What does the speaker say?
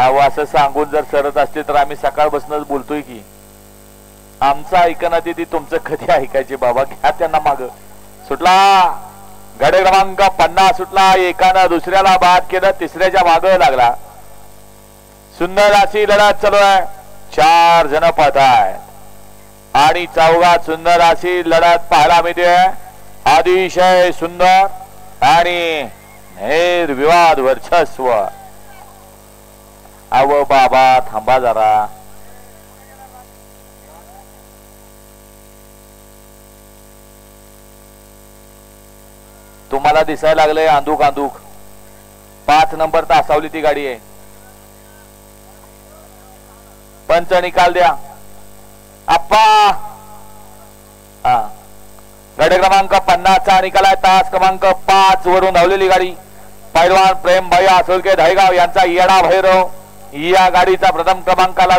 अहो असं सांगून जर सरत असते तर आम्ही सकाळपासूनच बोलतोय की आमचं ऐकना ती तुमचं कधी ऐकायचे बाबा. घ्या त्यांना माग. सुटला गडे क्रमांक 50 सुटला. एकानं दुसऱ्याला बाद केलं. तिसऱ्याच्या माग लागला. सुंदर अशी लढत चालू आहे. 4 जण पळत आहेत आणि चौघात सुंदर अशी लढत पाहायला मिळते. अतिशय सुंदर आणि निर्विवाद वर्चस्व. अव बाबा थांबा जरा. तुम्हाला दिसायला लागलंय आंदूक आंदूक. 5 नंबर तासावली ती गाडी आहे. पंच निकाल द्या आप्पा. गड क्रमांक 50 चा निकाल आहे. तास क्रमांक 5 वरून धावलेली गाडी पैलवान प्रेम भैया सोलके धायगाव यांचा येडा भैरव या गाडीचा प्रथम क्रमांकाला